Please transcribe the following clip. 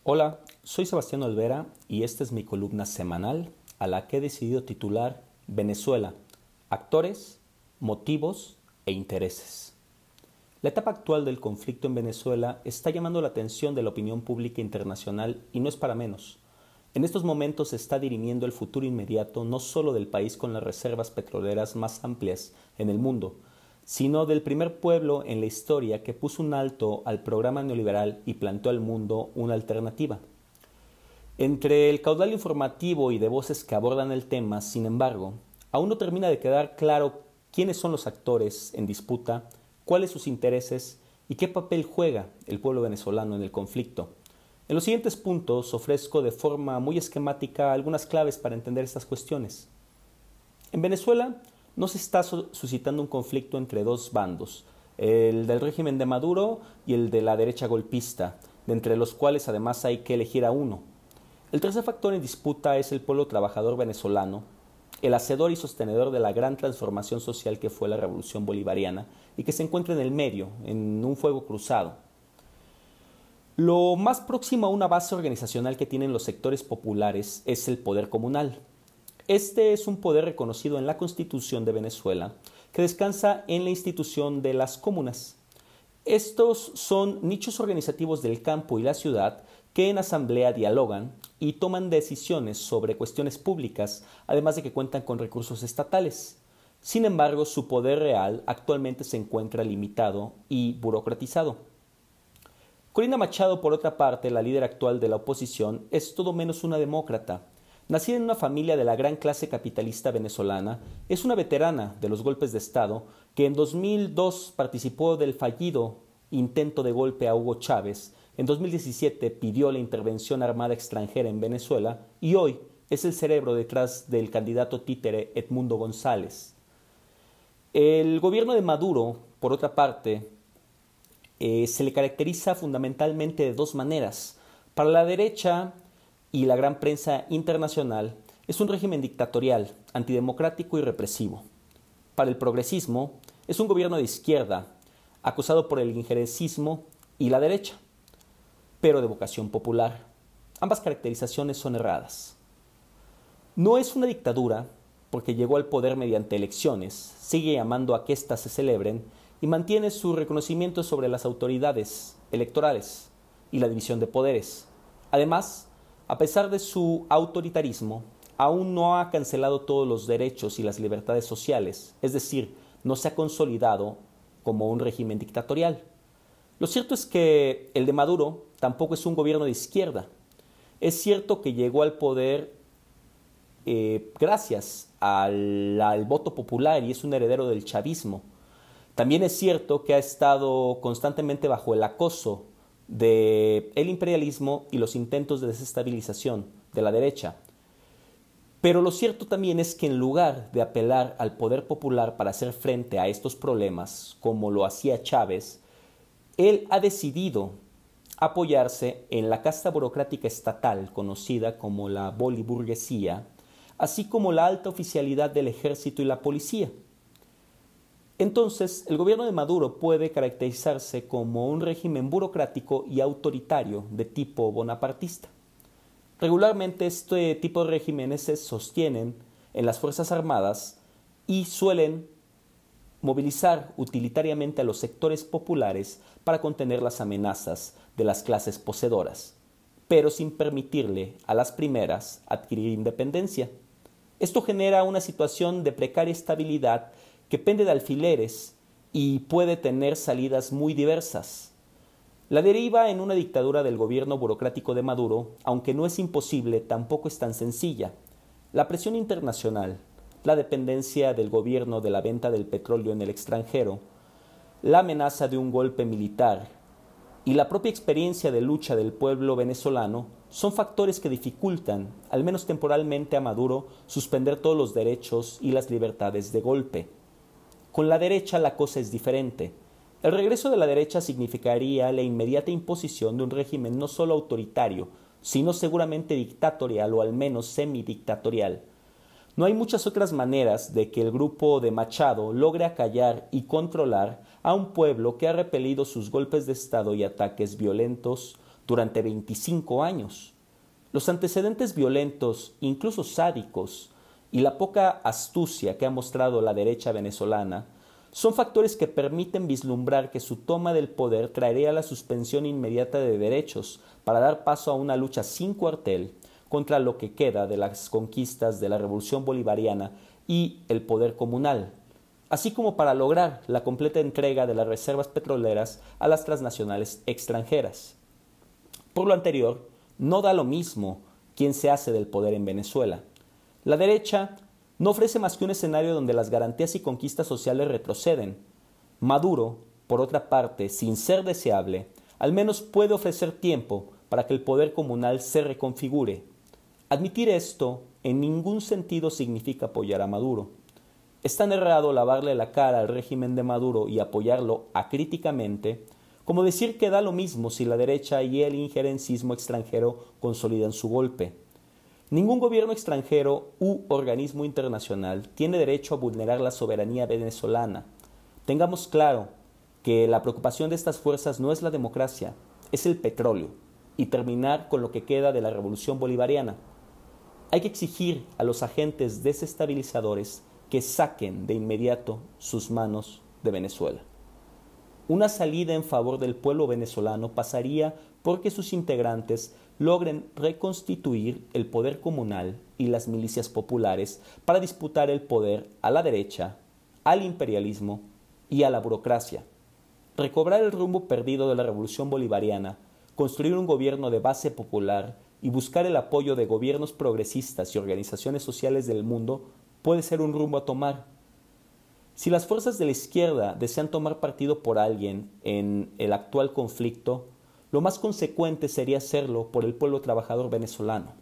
Hola, soy Sebastián Olvera y esta es mi columna semanal a la que he decidido titular Venezuela, actores, motivos e intereses. La etapa actual del conflicto en Venezuela está llamando la atención de la opinión pública internacional y no es para menos. En estos momentos se está dirimiendo el futuro inmediato no solo del país con las reservas petroleras más amplias en el mundo, sino del primer pueblo en la historia que puso un alto al programa neoliberal y planteó al mundo una alternativa. Entre el caudal informativo y de voces que abordan el tema, sin embargo, aún no termina de quedar claro quiénes son los actores en disputa, cuáles sus intereses y qué papel juega el pueblo venezolano en el conflicto. En los siguientes puntos ofrezco de forma muy esquemática algunas claves para entender estas cuestiones. En Venezuela no se está suscitando un conflicto entre dos bandos, el del régimen de Maduro y el de la derecha golpista, de entre los cuales además hay que elegir a uno. El tercer factor en disputa es el pueblo trabajador venezolano, el hacedor y sostenedor de la gran transformación social que fue la revolución bolivariana y que se encuentra en el medio, en un fuego cruzado. Lo más próximo a una base organizacional que tienen los sectores populares es el poder comunal. Este es un poder reconocido en la Constitución de Venezuela, que descansa en la institución de las comunas. Estos son nichos organizativos del campo y la ciudad que en asamblea dialogan y toman decisiones sobre cuestiones públicas, además de que cuentan con recursos estatales. Sin embargo, su poder real actualmente se encuentra limitado y burocratizado. Corina Machado, por otra parte, la líder actual de la oposición, es todo menos una demócrata. Nacida en una familia de la gran clase capitalista venezolana, es una veterana de los golpes de Estado que en 2002 participó del fallido intento de golpe a Hugo Chávez, en 2017 pidió la intervención armada extranjera en Venezuela y hoy es el cerebro detrás del candidato títere Edmundo González. El gobierno de Maduro, por otra parte, se le caracteriza fundamentalmente de dos maneras. Para la derecha y la gran prensa internacional, es un régimen dictatorial, antidemocrático y represivo. Para el progresismo, es un gobierno de izquierda, acusado por el injerencismo y la derecha, pero de vocación popular. Ambas caracterizaciones son erradas. No es una dictadura, porque llegó al poder mediante elecciones, sigue llamando a que éstas se celebren y mantiene su reconocimiento sobre las autoridades electorales y la división de poderes. Además, a pesar de su autoritarismo, aún no ha cancelado todos los derechos y las libertades sociales, es decir, no se ha consolidado como un régimen dictatorial. Lo cierto es que el de Maduro tampoco es un gobierno de izquierda. Es cierto que llegó al poder gracias al voto popular y es un heredero del chavismo. También es cierto que ha estado constantemente bajo el acoso del imperialismo y los intentos de desestabilización de la derecha. Pero lo cierto también es que en lugar de apelar al poder popular para hacer frente a estos problemas, como lo hacía Chávez, él ha decidido apoyarse en la casta burocrática estatal conocida como la boliburguesía, así como la alta oficialidad del ejército y la policía. Entonces, el gobierno de Maduro puede caracterizarse como un régimen burocrático y autoritario de tipo bonapartista. Regularmente este tipo de regímenes se sostienen en las Fuerzas Armadas y suelen movilizar utilitariamente a los sectores populares para contener las amenazas de las clases poseedoras, pero sin permitirle a las primeras adquirir independencia. Esto genera una situación de precaria estabilidad que pende de alfileres y puede tener salidas muy diversas. La deriva en una dictadura del gobierno burocrático de Maduro, aunque no es imposible, tampoco es tan sencilla. La presión internacional, la dependencia del gobierno de la venta del petróleo en el extranjero, la amenaza de un golpe militar y la propia experiencia de lucha del pueblo venezolano son factores que dificultan, al menos temporalmente, a Maduro suspender todos los derechos y las libertades de golpe. Con la derecha la cosa es diferente. El regreso de la derecha significaría la inmediata imposición de un régimen no solo autoritario, sino seguramente dictatorial o al menos semidictatorial. No hay muchas otras maneras de que el grupo de Machado logre acallar y controlar a un pueblo que ha repelido sus golpes de Estado y ataques violentos durante 25 años. Los antecedentes violentos, incluso sádicos, y la poca astucia que ha mostrado la derecha venezolana son factores que permiten vislumbrar que su toma del poder traería la suspensión inmediata de derechos para dar paso a una lucha sin cuartel contra lo que queda de las conquistas de la Revolución Bolivariana y el poder comunal, así como para lograr la completa entrega de las reservas petroleras a las transnacionales extranjeras. Por lo anterior, no da lo mismo quién se hace del poder en Venezuela. La derecha no ofrece más que un escenario donde las garantías y conquistas sociales retroceden. Maduro, por otra parte, sin ser deseable, al menos puede ofrecer tiempo para que el poder comunal se reconfigure. Admitir esto en ningún sentido significa apoyar a Maduro. Es tan errado lavarle la cara al régimen de Maduro y apoyarlo acríticamente como decir que da lo mismo si la derecha y el injerencismo extranjero consolidan su golpe. Ningún gobierno extranjero u organismo internacional tiene derecho a vulnerar la soberanía venezolana. Tengamos claro que la preocupación de estas fuerzas no es la democracia, es el petróleo y terminar con lo que queda de la revolución bolivariana. Hay que exigir a los agentes desestabilizadores que saquen de inmediato sus manos de Venezuela. Una salida en favor del pueblo venezolano pasaría por que sus integrantes logren reconstituir el poder comunal y las milicias populares para disputar el poder a la derecha, al imperialismo y a la burocracia. Recobrar el rumbo perdido de la revolución bolivariana, construir un gobierno de base popular y buscar el apoyo de gobiernos progresistas y organizaciones sociales del mundo puede ser un rumbo a tomar. Si las fuerzas de la izquierda desean tomar partido por alguien en el actual conflicto, lo más consecuente sería hacerlo por el pueblo trabajador venezolano.